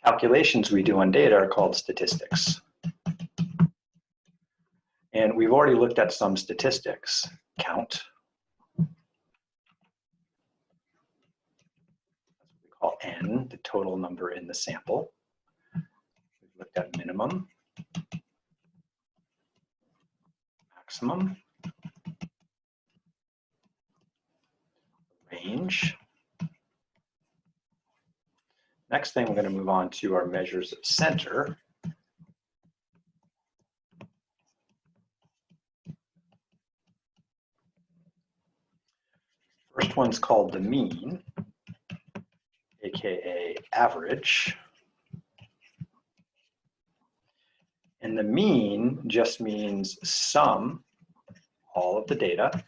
calculations we do on data are called statistics. And we've already looked at some statistics. Count. That's what we call N, the total number in the sample. We've looked at minimum, maximum, range. Next thing, we're going to move on to our measures of center. First one's called the mean, aka average. And the mean just means sum all of the data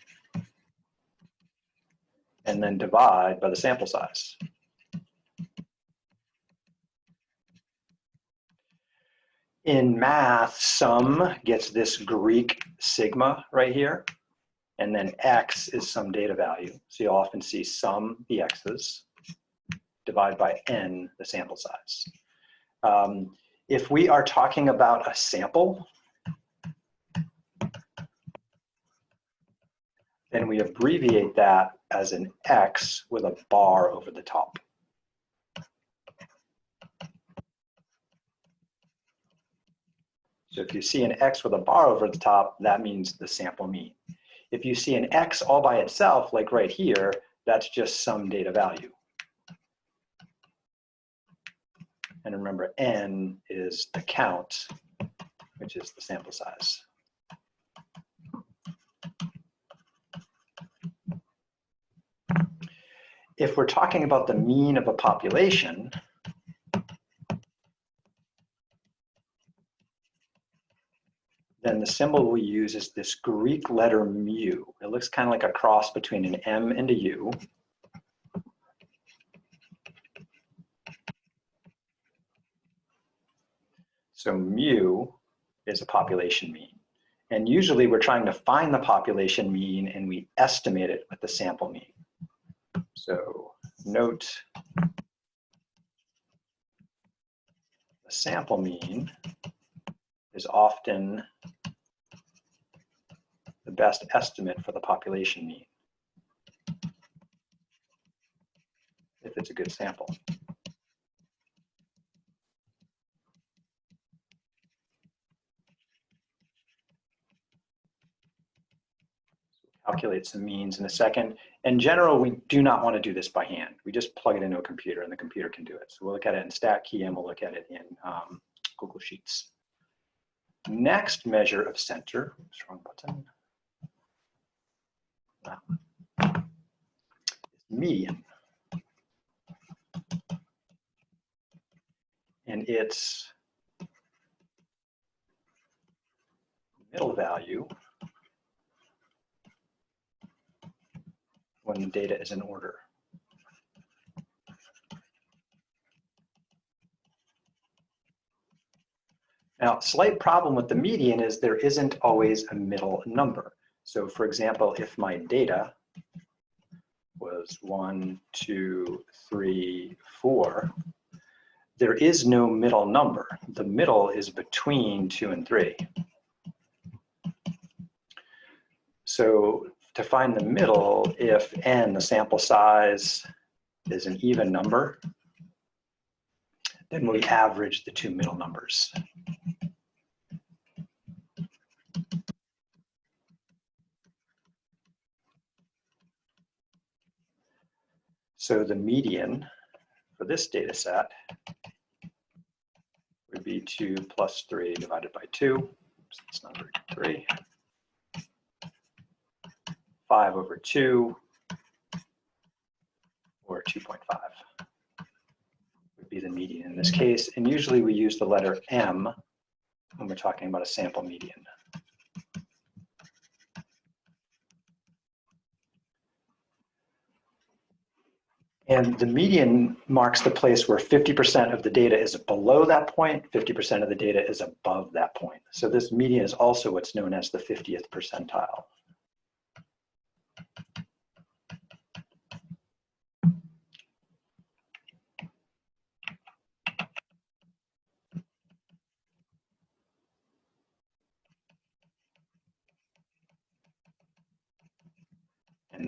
and then divide by the sample size. In math, sum gets this Greek sigma right here, and then x is some data value. So you'll often see sum the x's, divide by n the sample size. If we are talking about a sample, then we abbreviate that as an x with a bar over the top. So if you see an x with a bar over the top, that means the sample mean. If you see an x all by itself, like right here, that's just some data value. And remember, n is the count, which is the sample size. If we're talking about the mean of a population, then the symbol we use is this Greek letter mu. It looks kind of like a cross between an M and a U. So mu is a population mean. And usually we're trying to find the population mean and we estimate it with the sample mean. So note the sample mean is often the best estimate for the population mean if it's a good sample. Calculate some means in a second. In general, we do not want to do this by hand. We just plug it into a computer and the computer can do it. So we'll look at it in StatKey and we'll look at it in Google Sheets. Next measure of center, oops, wrong button. Median. And its middle value when the data is in order. Now, slight problem with the median is there isn't always a middle number. So for example, if my data was 1, 2, 3, 4, there is no middle number. The middle is between 2 and 3. So to find the middle, if n, the sample size, is an even number, then we average the two middle numbers. So the median for this data set would be 2 plus 3 divided by 2. Oops, that's not 3. 5 over 2, or 2.5 would be the median in this case. And usually we use the letter M when we're talking about a sample median. And the median marks the place where 50% of the data is below that point, 50% of the data is above that point. So this median is also what's known as the 50th percentile.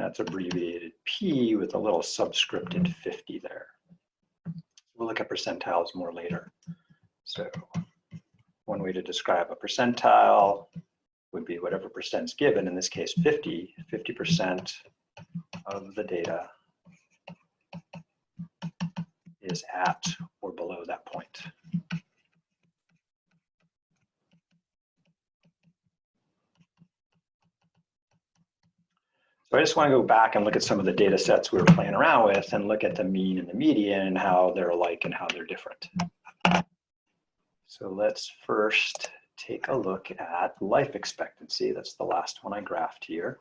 And that's abbreviated P with a little subscripted 50 there. We'll look at percentiles more later. So one way to describe a percentile would be whatever percent's given, in this case 50% of the data is at or below that point. So I just want to go back and look at some of the data sets we were playing around with and look at the mean and the median and how they're alike and how they're different. So let's first take a look at life expectancy. That's the last one I graphed here.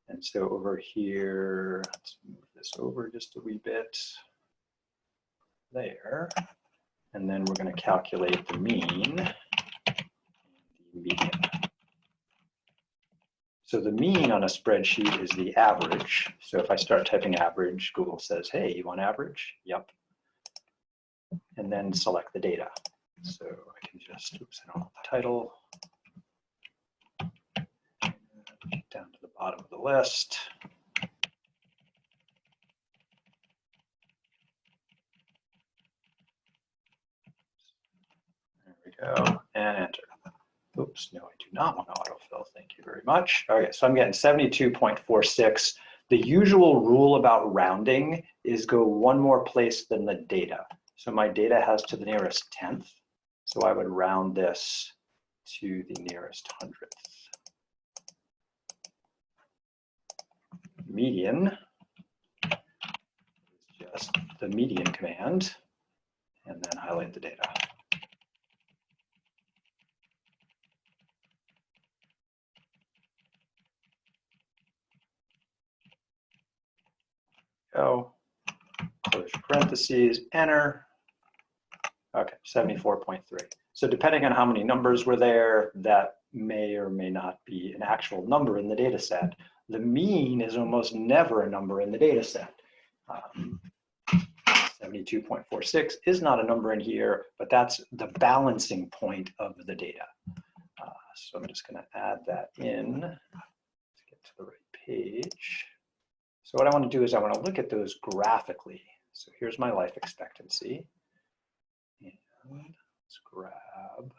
And so over here, let's move this over just a wee bit there. And then we're going to calculate the mean and the median. So the mean on a spreadsheet is the average. So if I start typing average, Google says, hey, you want average? Yep. And then select the data. So I can just, oops, I don't want the title. Down to the bottom of the list. There we go, and enter. Oops, no, I do not want to autofill. Thank you very much. Okay, so I'm getting 72.46. The usual rule about rounding is go one more place than the data. So my data has to the nearest 10th. So I would round this to the nearest 100th. Median is just the median command, and then highlight the data. Go, close your parentheses, enter. Okay, 74.3. So depending on how many numbers were there, that may or may not be an actual number in the data set. The mean is almost never a number in the data set. 72.46 is not a number in here, but that's the balancing point of the data. So I'm just going to add that in. Let's get to the right page. So what I want to do is I want to look at those graphically. So here's my life expectancy. And let's grab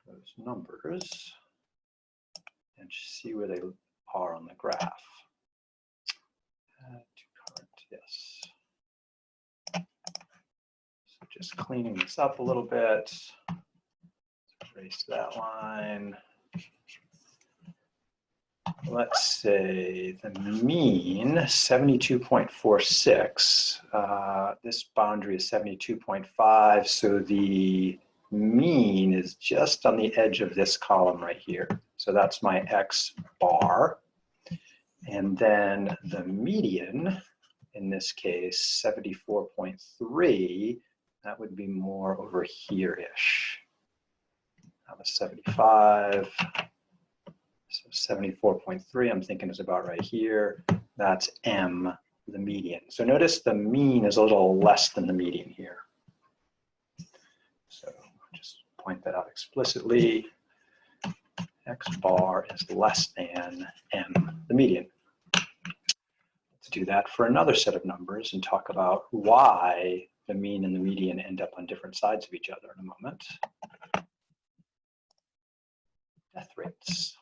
those numbers and see where they are on the graph. Add to current, yes. So just cleaning this up a little bit. Erase that line. Let's say the mean, 72.46. This boundary is 72.5, so the mean is just on the edge of this column right here. So that's my X bar. And then the median, in this case, 74.3, that would be more over here-ish. That was 75. So 74.3, I'm thinking is about right here. That's M, the median. So notice the mean is a little less than the median here. So just point that out explicitly. X bar is less than M, the median. Let's do that for another set of numbers and talk about why the mean and the median end up on different sides of each other in a moment. Death rates.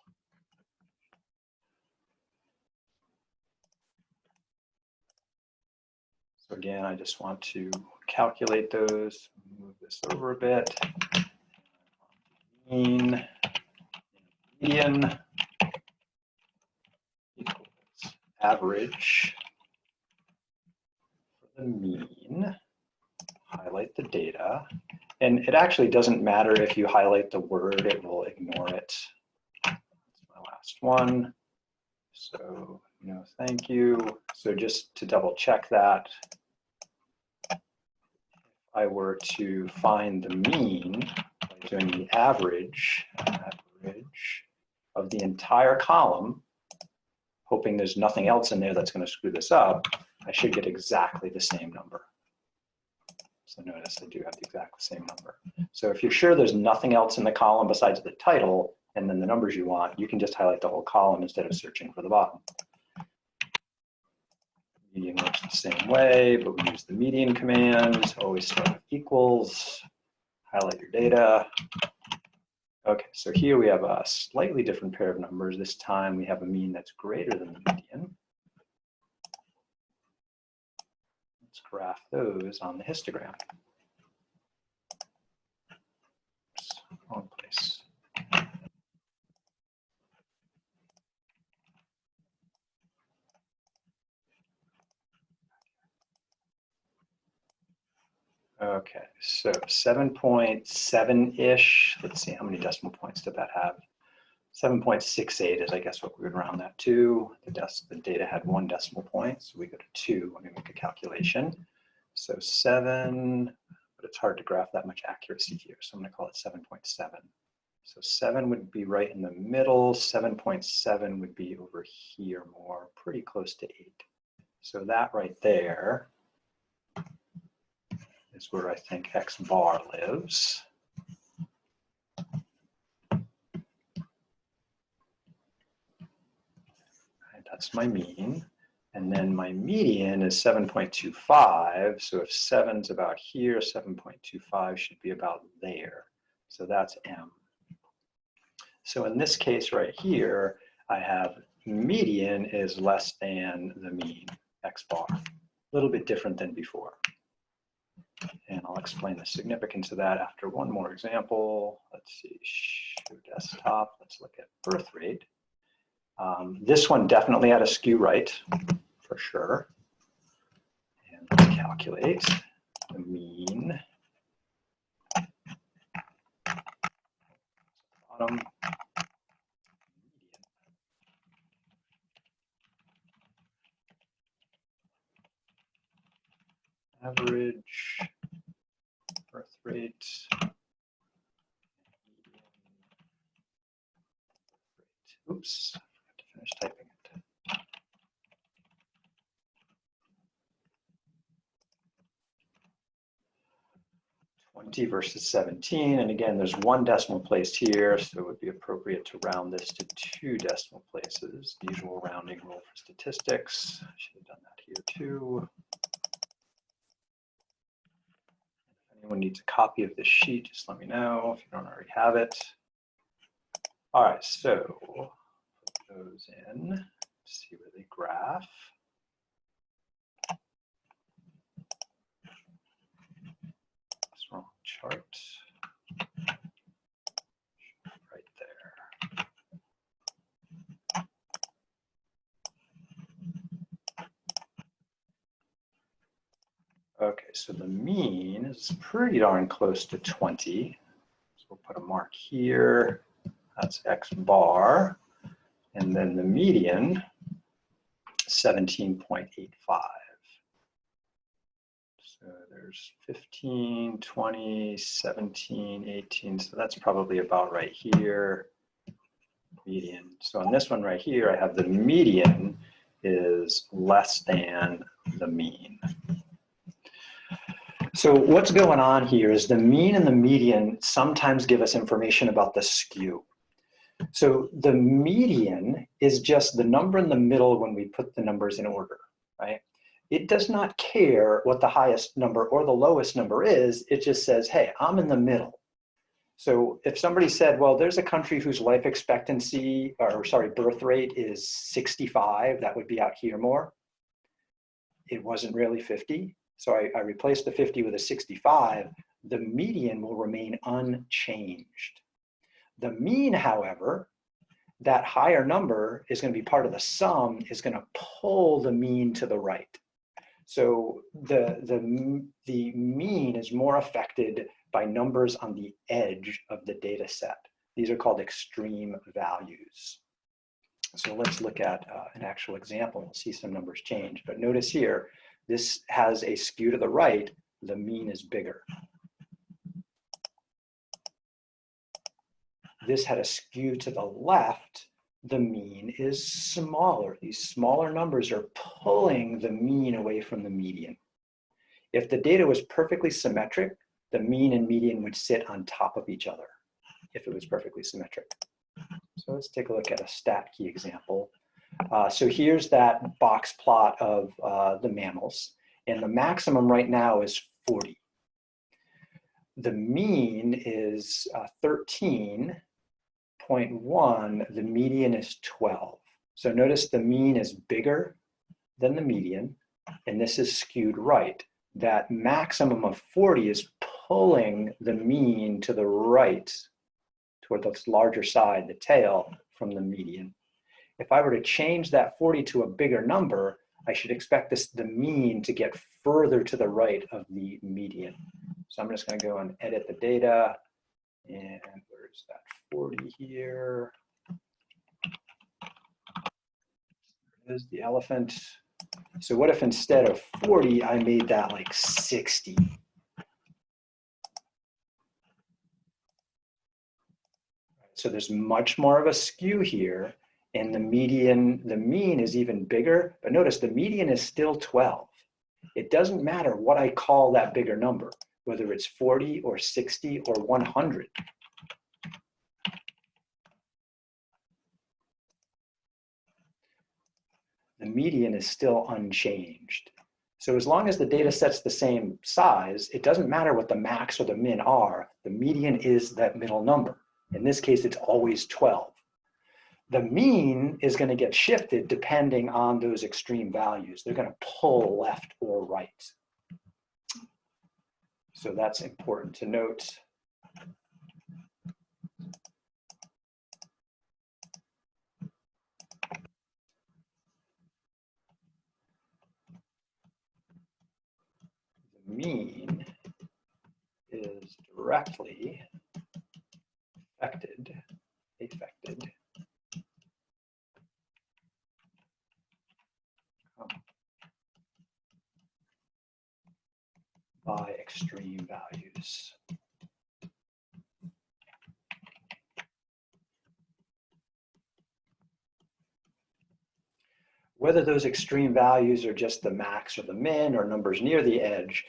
So again, I just want to calculate those, move this over a bit. Mean, median equals average for the mean, highlight the data. And it actually doesn't matter if you highlight the word, it will ignore it. That's my last one. So, no, thank you. So just to double check that, I were to find the mean by doing the average of the entire column, hoping there's nothing else in there that's going to screw this up, I should get exactly the same number. So notice I do have the exact same number. So if you're sure there's nothing else in the column besides the title and then the numbers you want, you can just highlight the whole column instead of searching for the bottom. Median works the same way, but we use the median command. Always start with equals, highlight your data. Okay, so here we have a slightly different pair of numbers. This time we have a mean that's greater than the median. Let's graph those on the histogram. Oops, wrong place. Okay, so 7.7-ish. Let's see, how many decimal points did that have? 7.68 is, I guess, what we would round that to. The data had 1 decimal point, so we go to 2 when we make a calculation. So 7, but it's hard to graph that much accuracy here, so I'm going to call it 7.7. So 7 would be right in the middle. 7.7 would be over here more, pretty close to 8. So that right there is where I think X bar lives. And that's my mean. And then my median is 7.25. So if 7's about here, 7.25 should be about there. So that's M. So in this case right here, I have median is less than the mean, X bar. A little bit different than before. And I'll explain the significance of that after one more example. Let's see, show desktop. Let's look at birth rate. This one definitely had a skew right, for sure. And let's calculate the mean. Bottom. Average birth rate. Oops, I forgot to finish typing it. 20 versus 17, and again, there's 1 decimal place here, so it would be appropriate to round this to 2 decimal places. The usual rounding rule for statistics. I should have done that here too. If anyone needs a copy of this sheet, just let me know if you don't already have it. All right, so put those in, see where they graph. Wrong chart. Right there. Okay, so the mean is pretty darn close to 20. So we'll put a mark here. That's X bar. And then the median, 17.85. So there's 15, 20, 17, 18. So that's probably about right here. Median. So on this one right here, I have the median is less than the mean. So what's going on here is the mean and the median sometimes give us information about the skew. So the median is just the number in the middle when we put the numbers in order, right? It does not care what the highest number or the lowest number is. It just says, hey, I'm in the middle. So if somebody said, well, there's a country whose life expectancy, or sorry, birth rate is 65, that would be out here more. It wasn't really 50. So I replaced the 50 with a 65. The median will remain unchanged. The mean, however, that higher number is going to be part of the sum, is going to pull the mean to the right. So the mean is more affected by numbers on the edge of the data set. These are called extreme values. So let's look at an actual example and see some numbers change. But notice here, this has a skew to the right. The mean is bigger. This had a skew to the left. The mean is smaller. These smaller numbers are pulling the mean away from the median. If the data was perfectly symmetric, the mean and median would sit on top of each other if it was perfectly symmetric. So let's take a look at a stat key example. So here's that box plot of the mammals, and the maximum right now is 40. The mean is 13.1, the median is 12. So notice the mean is bigger than the median, and this is skewed right. That maximum of 40 is pulling the mean to the right, toward the larger side, the tail, from the median. If I were to change that 40 to a bigger number, I should expect the mean to get further to the right of the median. So I'm just going to go and edit the data. And where's that 40 here? There's the elephant. So what if instead of 40, I made that like 60? So there's much more of a skew here, and the mean is even bigger, but notice the median is still 12. It doesn't matter what I call that bigger number, whether it's 40 or 60 or 100. The median is still unchanged. So as long as the data set's the same size, it doesn't matter what the max or the min are, the median is that middle number. In this case, it's always 12. The mean is going to get shifted depending on those extreme values. They're going to pull left or right. So that's important to note. The mean is directly affected by extreme values. Whether those extreme values are just the max or the min or numbers near the edge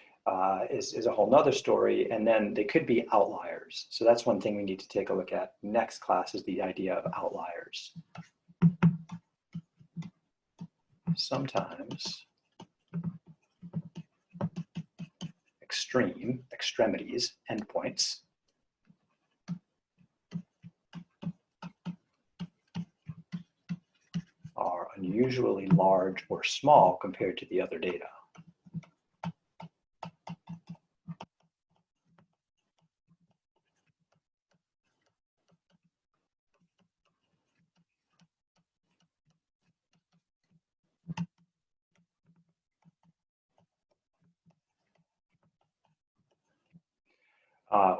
is a whole nother story. And then they could be outliers. So that's one thing we need to take a look at. Next class is the idea of outliers. Sometimes extremities, endpoints, are unusually large or small compared to the other data.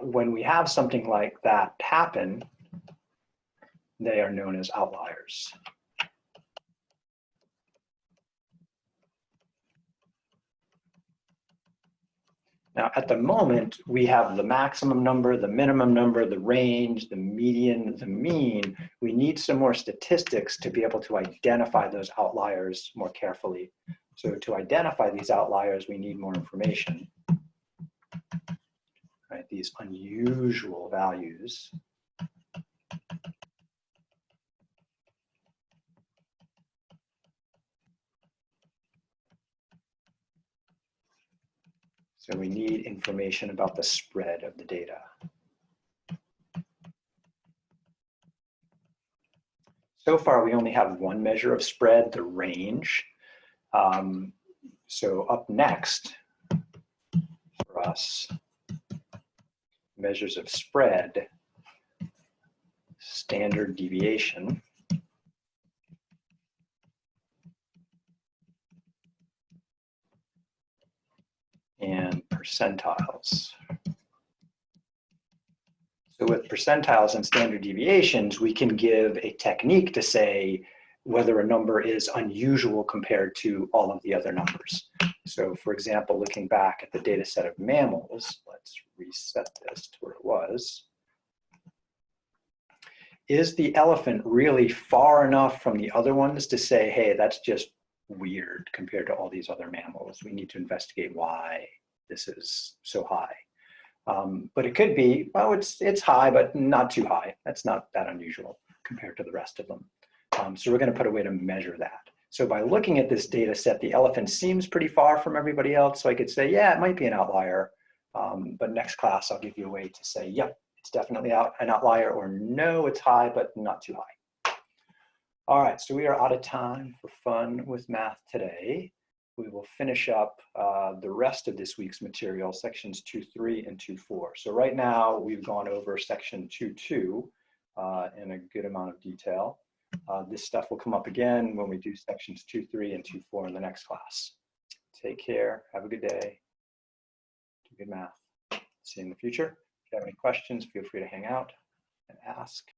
When we have something like that happen, they are known as outliers. Now, at the moment, we have the maximum number, the minimum number, the range, the median, the mean. We need some more statistics to be able to identify those outliers more carefully. So to identify these outliers, we need more information. Right, these unusual values. So we need information about the spread of the data. So far, we only have one measure of spread, the range. So up next for us, measures of spread, standard deviation, and percentiles. So with percentiles and standard deviations, we can give a technique to say whether a number is unusual compared to all of the other numbers. So for example, looking back at the data set of mammals, let's reset this to where it was. Is the elephant really far enough from the other ones to say, hey, that's just weird compared to all these other mammals? We need to investigate why this is so high. But it could be, well, it's high, but not too high. That's not that unusual compared to the rest of them. So we're going to put a way to measure that. So by looking at this data set, the elephant seems pretty far from everybody else. So I could say, yeah, it might be an outlier. But next class, I'll give you a way to say, yep, it's definitely an outlier, or no, it's high, but not too high. All right, so we are out of time for fun with math today. We will finish up the rest of this week's material, sections 2.3 and 2.4. So right now, we've gone over section 2.2 in a good amount of detail. This stuff will come up again when we do sections 2.3 and 2.4 in the next class. Take care, have a good day, do good math. See you in the future. If you have any questions, feel free to hang out and ask.